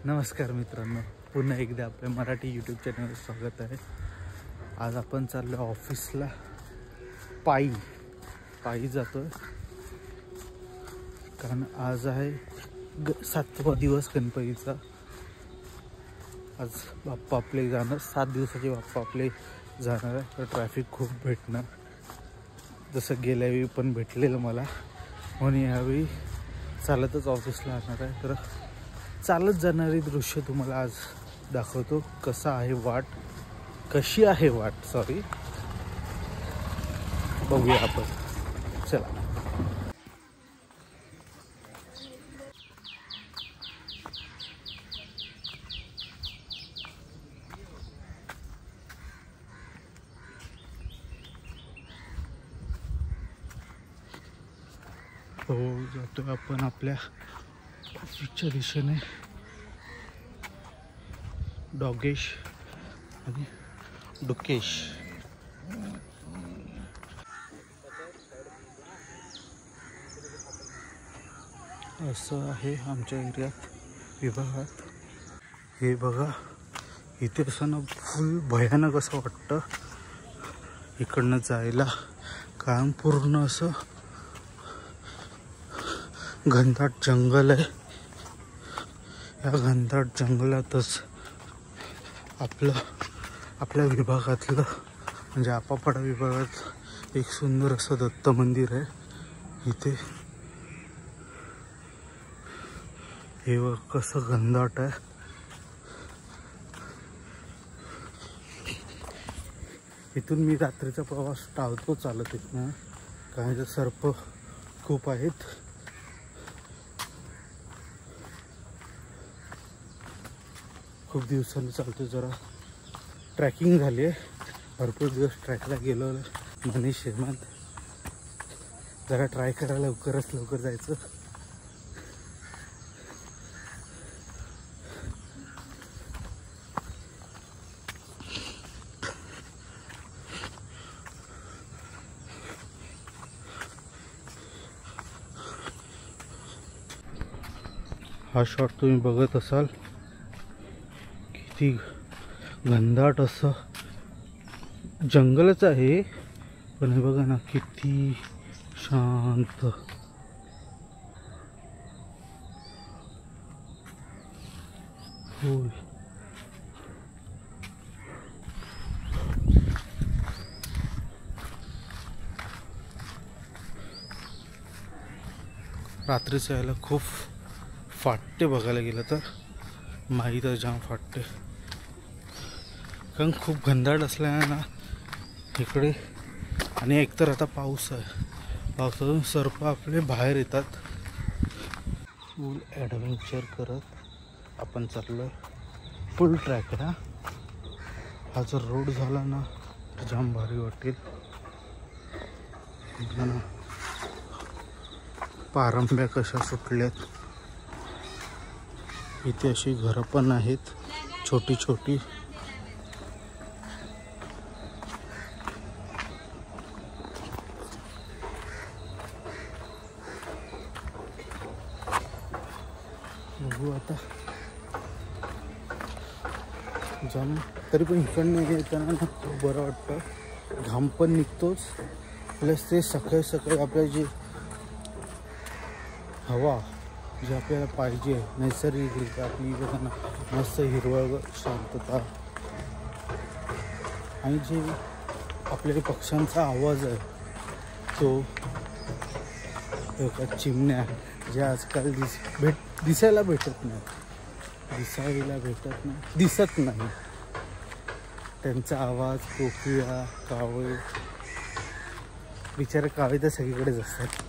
नमस्कार मित्रांनो, पुन्हा एकदा आपल्या मराठी यूट्यूब चॅनलवर स्वागत आहे। आज आपण चाललो ऑफिसला पायी जातोय, कारण आज आहे 7वा दिवस गणपतीचा। आज बाप्पा आपले जाणार, 7 दिवसाचे बाप्पा आपले जाणार आहे, तर ट्रॅफिक खूप भेटणार, जसं गेल्या वेळी पण भेटलेलं मला। म्हणून यावेळी चालतच ऑफिसला जाणार आहे, तर चालत जाणारी दृश्य तुम्हाला आज दाखवतो। कशी आहे वाट सॉरी, बघूया आपण, चला। हो, जातोय आपण आपल्या ऑफिसच्या दिशेने। डॉगेश आणि डुकेश असं आहे आमच्या एरियात, विभागात। हे बघा, इथे असं ना फुल भयानक असं वाटतं इकडनं जायला, कारण पूर्ण असं घनदाट जंगल आहे। या घनदाट जंगलातच आपल्या विभागातलं म्हणजे आपापडा विभागात एक सुंदर असं दत्त मंदिर आहे। इथे हे कसं घनदाट आहे। इथून मी रात्रीचा प्रवास टाळतो चालत इथनं, कारण इथे सर्प खूप आहेत। खूप दिवसांनी चालतो, जरा ट्रॅकिंग झाली आहे, भरपूर दिवस ट्रॅकला गेलो मनीष श्रीमंत, जरा ट्राय करा लवकर जायचं। हा शॉट तुम्ही बघत असाल, किती घनदाट असं जंगलच आहे, पण हे बघा ना किती शांत। होय, रात्रीचं यायला खूप फाटते, बघायला गेलं तर माहीत जाम फाटते, कारण खूप घनदाट असल्याने ना इकडे। आणि एकतर आता पाऊस आहे, पावसातून सर्प आपले बाहेर येतात। फुल ॲडव्हेंचर करत आपण चाललोय, फुल ट्रॅक आहे। हा जर रोड झाला ना तर जाम भारी वाटेल। पारंब्या कशा सुटल्यात, इथे अशी घरं पण आहेत छोटी छोटी। बघू आता जाऊन, तरी पण इकडनं येताना ना खूप बरं वाटतं, घाम पण निघतोच, प्लस ते सकाळी आपल्या जी हवा जी आपल्याला पाहिजे नैसर्गिकरित्या आपली, बघा ना मस्त हिरवळ, शांतता, आणि जे आपल्या पक्ष्यांचा आवाज आहे तो, चिमण्या ज्या आजकाल दिसायला भेटत नाही, त्यांचा आवाज, कोकिळा, कावळे, बिचारे कावळे तर सगळीकडेच असतात।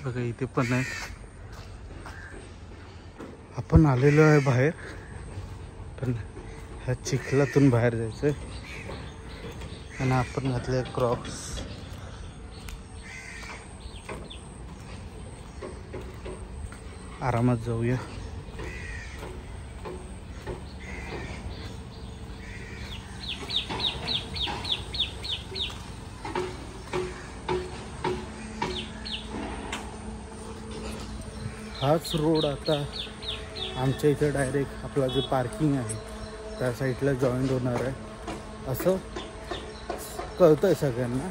बघा इथे पण आहे, आपण आलेलो आहे बाहेर, पण ह्या चिखलातून बाहेर जायचंय, आणि आपण घातले क्रॉक्स। आरामात जाऊया। हाच रोड आता आमच्या इथे डायरेक्ट आपला जे पार्किंग आहे त्या साईडला जॉईंट होणार आहे असं कळतं आहे सगळ्यांना.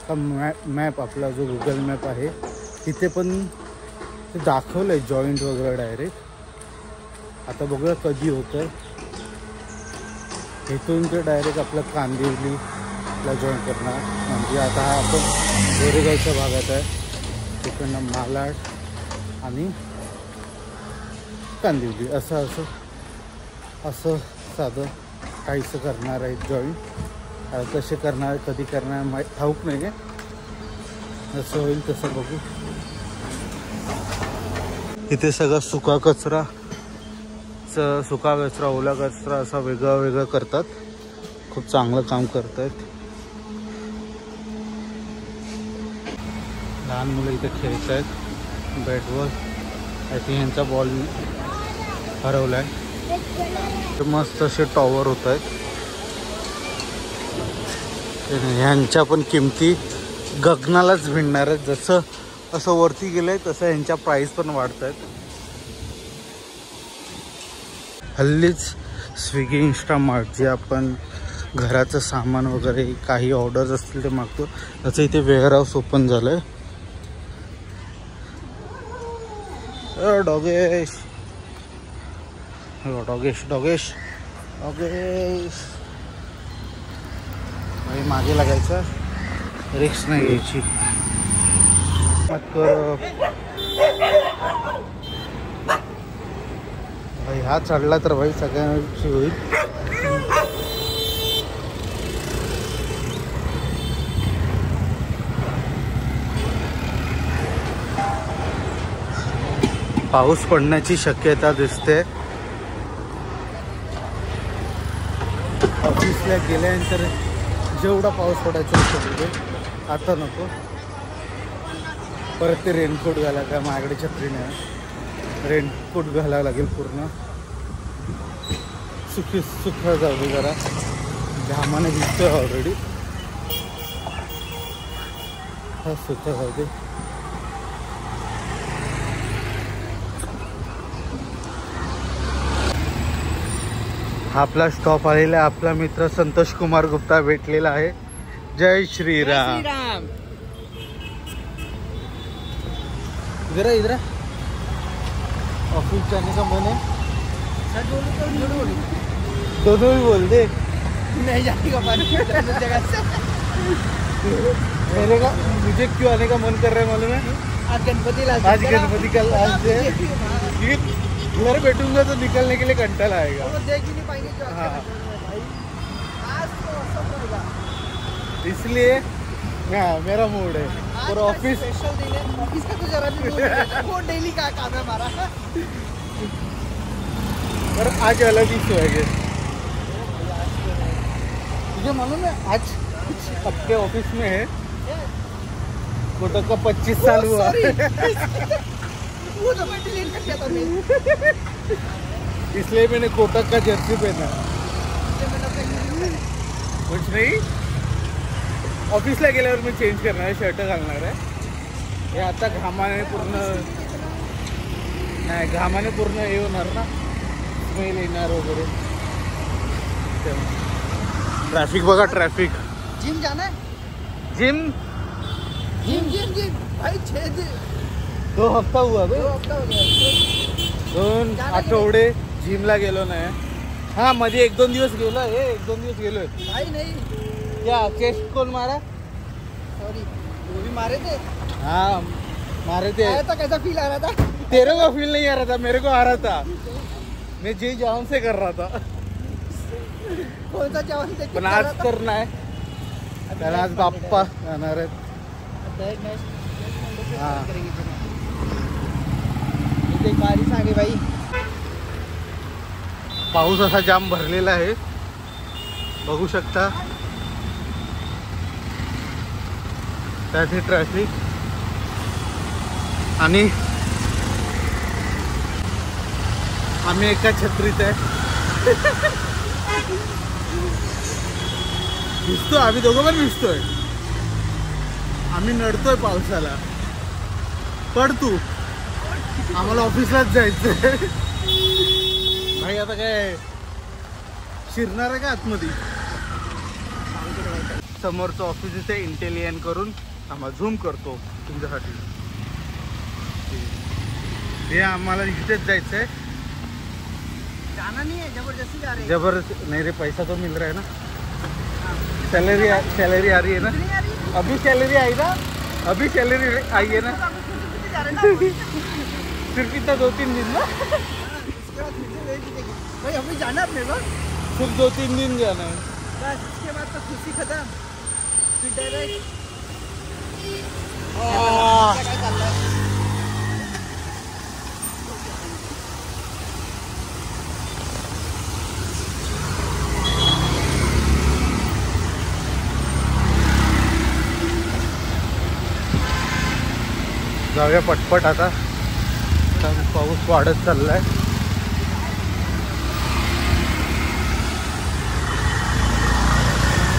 का मॅप आपला जो गुगल मॅप आहे तिथे पण ते दाखवलं आहे जॉईंट वगैरे डायरेक्ट. आता बघूया कधी होतं आहे. इथून ते डायरेक्ट आपलं कांदिवलीला जॉईन करणार. म्हणजे आता हा आपण गोरेगावच्या भागात आहे, तिकडनं मालाड आणि कांदिवली असं साधं काहीसं करणार आहे जॉईन. कसे करणार कधी करणार माहीत ठाऊक नाही आहे. जसं होईल तसं बघू. इथे सगळं सुका कचरा ओला कचरा असा वेगळं करतात. खूप चांगलं काम करत आहेत. लहान मुलं इथे खेळत आहेत बॅटवर. आय थिंक यांचा बॉल हरवला आहे. मस्त असे टॉवर होत आहेत. ह्यांच्या पण किमती गगनालाच भिडणार आहेत. जसं असं वरती गेलंय तसं ह्यांच्या प्राईस पण वाढत आहेत. हल्लीच स्विगी इंस्टामार्ट जे आपण घराचं सामान वगैरे काही ऑर्डर्स असतील ते मागतो त्याचं इथे वेअरहाऊस ओपन झालं आहे. डॉगेश डॉगेश डॉगेश डॉगेश भाई मागे लागायचं. रिक्स नाही घ्यायची. भाई हा चढला तर भाई सगळ्यांची होईल. पाऊस पडण्याची शक्यता दिसते. ऑफिसला गेल्यानंतर जेवढा पाऊस पडायचा तिथे आता नको. परत ते रेनकोट घाला का माझ्याकडे छत्री नाही. रेनकोट घालावं लागेल. पूर्ण सुखं जाऊ दे जरा. घामाने भिजतोय ऑलरेडी. हा सुखं जाऊ दे. हा आपला स्टॉप आलेला आहे. आपला मित्र संतोष कुमार गुप्ता भेटलेला आहे. जय श्रीराम. इधर ऑफिस जाने का मन है. दोनों भी बोल दे. नहीं जाने का मन जगह से. मेरे का मुझे क्यों आने का मन कर रहा है मालूम है. आज गणपति का लास्ट है. घर बैठूंगा तो निकलने के लिए घंटा आएगा. देख ही नहीं पाएंगे. हाँ इसलिए मेरा मूड है. और ऑफिस का तो जरा भी वो डेली का काम है हमारा. पर आज अलग ही शो है. मुझे मालूम है आज कुछ आपके ऑफिस में है. कोटक का 25 साल हुआ. वो तो मैं डिलीट कर दिया था मैं. इसलिए मैंने कोटक का जर्सी पहना. कुछ नहीं. ऑफिसला गेल्यावर मी चेंज करणार आहे. शर्ट घालणार आहे. हे आता घामाने पूर्ण हे होणार ना. स्मेल येणार वगैरे. ट्रॅफिक बघा. ट्रॅफिक. जिम जाना है. जिम भाई 2 हफ्ता हुआ. 2 आठवडे जिमला गेलो नाही. हा मध्ये 1-2 दिवस गेलो. 1-2 दिवस गेलोय. भाई नहीं क्या चेस्ट कौन मारा. सॉरी वो भी मारे थे. हाँ मारे थे. आया था. कैसा फील आ रहा था. तेरे को फील नहीं आ रहा था. मेरे को आ रहा था. मैं जी जान से कर रहा था. कौन सा जान से. पण आज करना है. त्याला आज बाप्पा जाणार आहेत. हाँ बारिश आ गई भाई. पाऊस असा जाम भरलेला आहे. बघू शकता. त्याचे ट्रॅफिक आणि आम्ही एका छत्रीत आहे. भिजतोय. आम्ही दोघं पण भिजतोय. आम्ही नडतोय पावसाला. पड तू. आम्हाला ऑफिसलाच जायचंय भाई. आता काय शिरणार आहे का आतमध्ये? समोरचं ऑफिस इथे इंटेलियन करून आम्हाला झूम करतो तुमच्यासाठी. हे आम्हाला इथेच जायचंय. जाना नहीं है, जबरदस्ती जा रहे हैं. जबरदस्त नहीं रे, पैसा तो मिल रहा है ना. सैलरी आ रही है ना. अभी सैलरी आई ना, अभी सैलरी आई है ना. फिर कितना 2-3 दिन ना. भाई अभी जाना अपने को, सिर्फ 2-3 दिन जाना है बस. इसके बाद तो खुशी खत्म. फिर डायरेक्ट जाऊया पटपट. आता पाऊस वाढत चाललाय.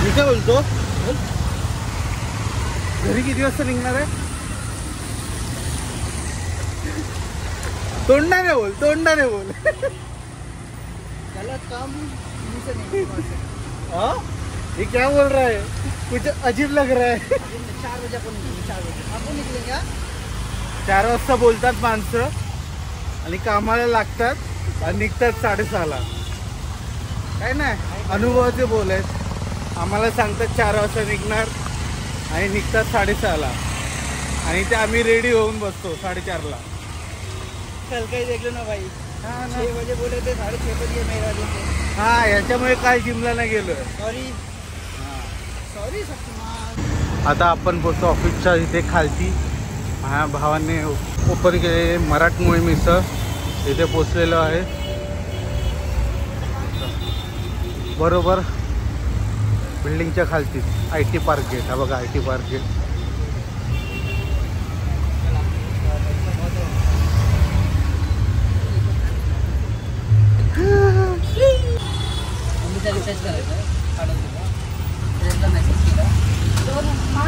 मी काय बोलतो, घरी किती वाजता निघणार आहे? तोंडाने बोल, तोंडाने बोल. गलत काम मुझसे नहीं होगा. हाँ, ये क्या बोल रहा है? कुछ अजीब लग रहा है. 4 बजे आपण 4 बजे आपण निघलेंगे. 4 वाजता बोलतात माणसं आणि कामाला लागतात आणि निघतात 6:30ला. काय नाही, अनुभवाचे बोल आहेत. आम्हाला सांगतात 4 वाजता निघणार आणि निघतात 6:30ला. आणि ते आम्ही रेडी होऊन बसतो 4:30ला. कल काही देखलो ना भाई. हाँ 6 बजे बोले थे, 6:30 बजे मेरा दिन. हा, याच्यामुळे काल जिमला नाही गेलो. Sorry sorry Shaktimaan. आता आपण पोहोचतो ऑफिसच्या इथे खालती. माझ्या भावाने ओपन केले मराठमोळी मिसळ. इथे पोचलेलो आहे बरोबर बिल्डिंगच्या खालती. IT park gate. हा बघा IT पार्क गेट.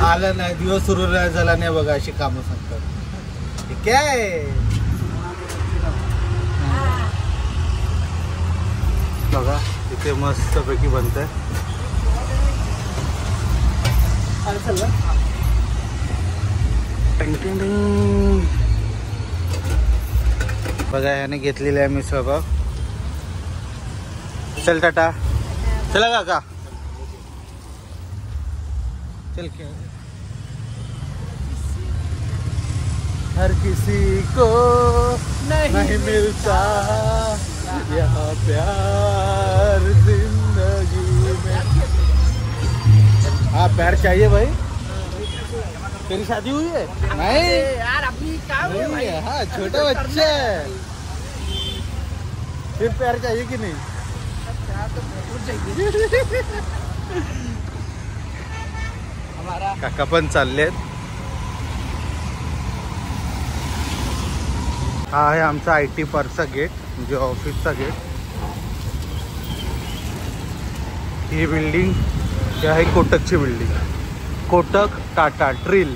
आलं नाही, दिवस सुरू नाही झाला नाही बघा, अशी कामं सांगतात. हे काय बघा इथे मस्त पैकी बनतंय. बघा याने घेतलेली आहे मिसळ बघ. चल टाटा. चला काका, चल. क्या हर किसी को नहीं मिलता यहाँ प्यार जिंदगी में. हाँ प्यार चाहिए भाई. तेरी शादी हुई है? नहीं यार अभी क्या हुआ भाई. हाँ छोटा बच्चा है. फिर प्यार चाहिए कि नहीं? प्यार तो बहुत चाहिए. हमारा काका पण चाललेत. हा आहे आमचा IT पार्कचा गेट, म्हणजे ऑफिसचा गेट. ही बिल्डिंग ही आहे कोटकची बिल्डिंग. कोटक टाटा ट्रिल.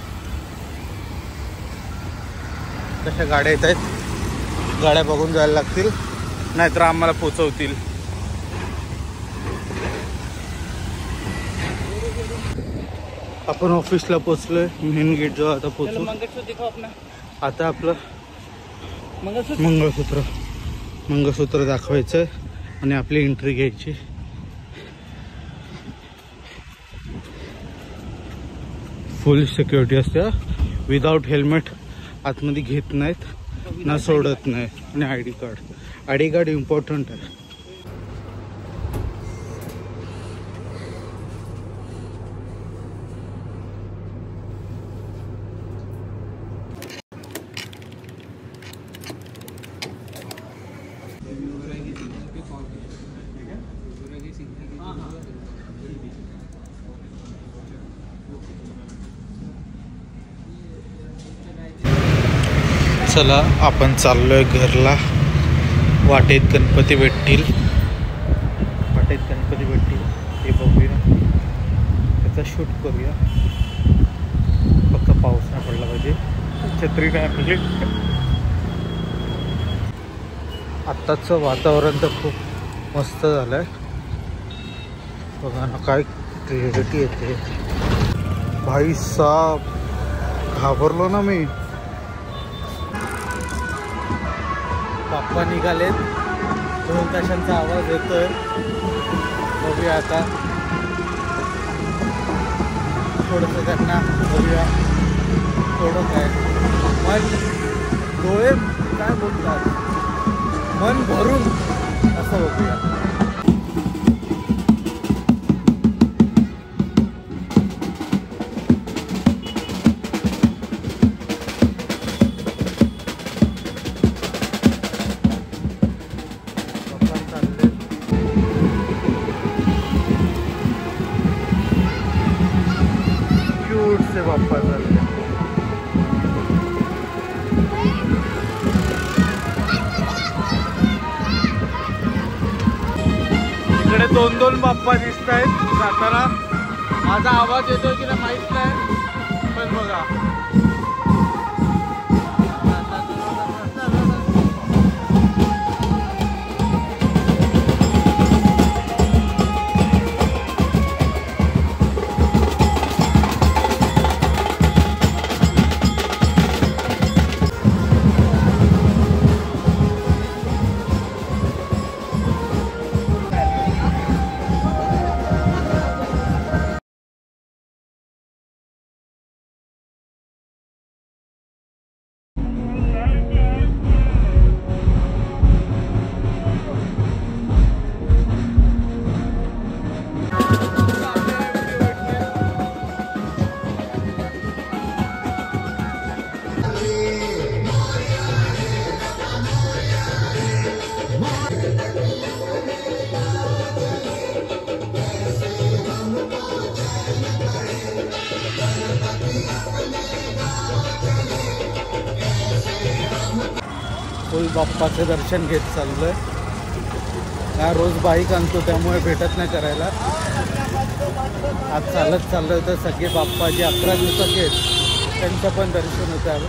कशा गाड्या येत आहेत, गाड्या बघून जायला लागतील नाहीतर आम्हाला पोचवतील. आपण ऑफिसला पोचलोय. मेन गेट जो आता पोचू. मंगलसूत्र दिखाओ अपना. आता आपलं मंगलसूत्र मंगळसूत्र दाखवायचं आणि आपली एंट्री घ्यायची. फुल सिक्युरिटी असते. विदाउट हेल्मेट आतमध्ये घेत नाहीत ना सोडत नाही. आणि ID कार्ड इम्पॉर्टंट आहे. चला आपण चाललोय घरला. वाटेत गणपती भेटतील. हे बघूया, त्याचा शूट करूया. फक्त पाऊस नाही पडला पाहिजे. छत्री नाही आपली. आत्ताचं वातावरण तर खूप मस्त झालं आहे. बघा ना काय क्लिअरिटी येते. भाई साहब घाबरलो ना मी. बाप्पा निघालेत. ढोल ताशांचा आवाज येतोय. बघूया आता थोडंसं त्यांना बघूया. थोडं काय मन डोळे काय बोलतात मन भरून असं बघूया. से बाप्पा चालले. इकडे 2-2 बाप्पा दिसत आहेत जाताना. माझा आवाज येतोय की नाही माहित नाही, पण बघा फुल बाप्पाचं दर्शन घेत चाललोय. हा रोज बाईक आणतो त्यामुळे भेटत नाही करायला. आज चालत चाललं तर सगळे बाप्पा जे 11 दिवसाचे आहेत त्यांचं पण दर्शन होतं.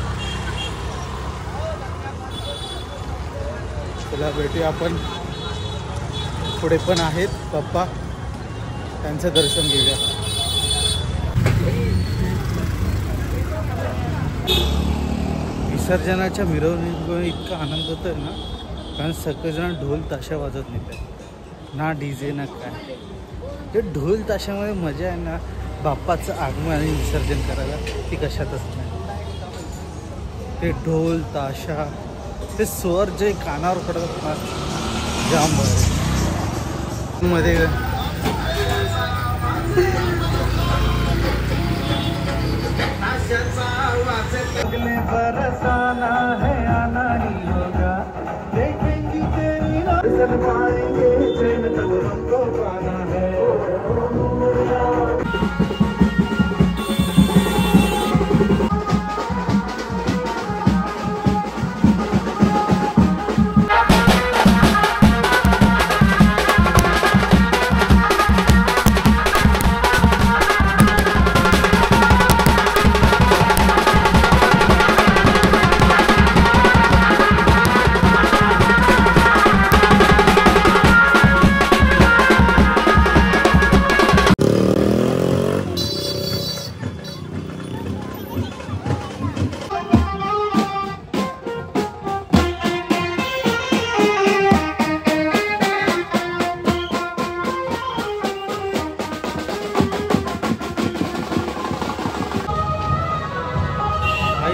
तुला भेटूया आपण. पुढे पण आहेत बाप्पा, त्यांचं दर्शन घेऊया. विसर्जनाच्या मिरवणुकीमुळे इतका आनंद होतोय ना, कारण सगळेजण ढोल ताशा वाजत नाही, ना डीजे ना काय. ते ढोल ताशामुळे मजा आहे ना, बाप्पाचं आगमन आणि विसर्जन करायला ती कशातच नाही. ते ढोल ताशा ते स्वर जे कानावर पडतात ना, जाम बरं मध्ये. बरसाना है आना ही होगा, देखेंगी तेरी नजर पाएंगे चैन तब हमको पाना है.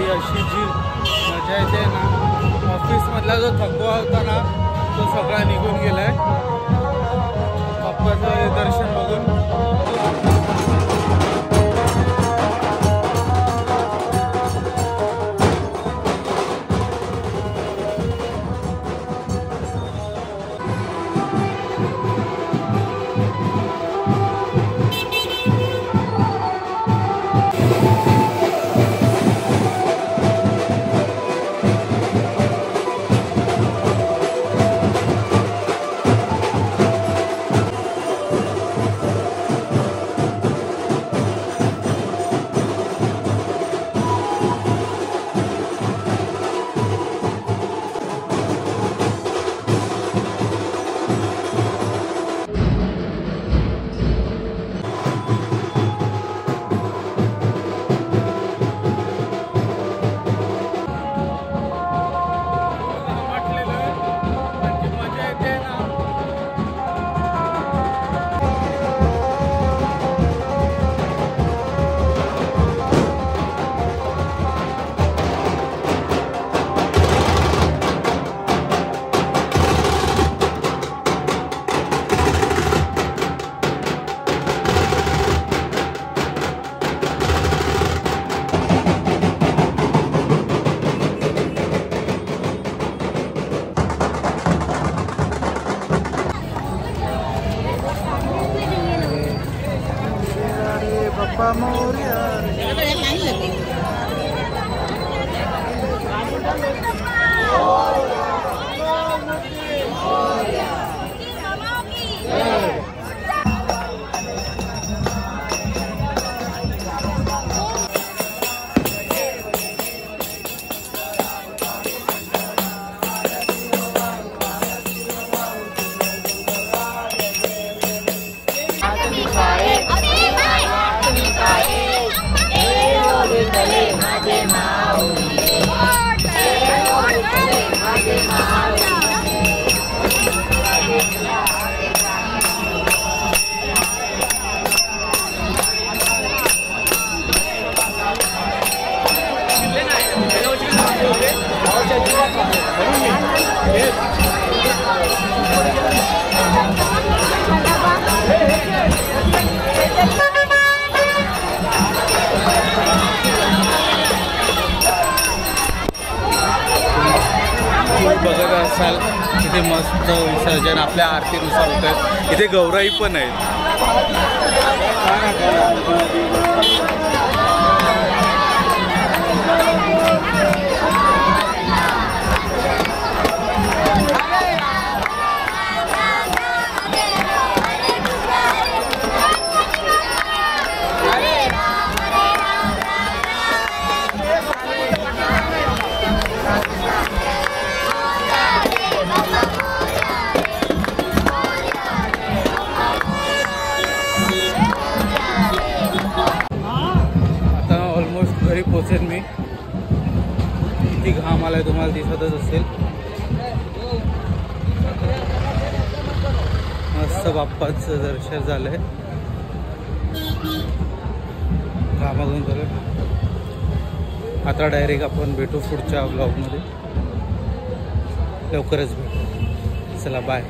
अशी जी मजा येते ना, ऑफिसमधला जो थकवा होता ना तो सगळा निघून गेलाय बाप्पाचं दर्शन बघून. मोरया बघत असाल इथे मस्त विसर्जन आपल्या आरतीनुसार होतं. इथे गौराई पण आहेत. घरी पोचेन मी. किती घाम आलाय तुम्हाला दिसतच असेल. मस्त बाप्पाचं दर्शन झालंय. घामाघूम झालं. आता डायरेक्ट आपण भेटू पुढच्या ब्लॉगमध्ये. लवकरच भेटू. चला बाय.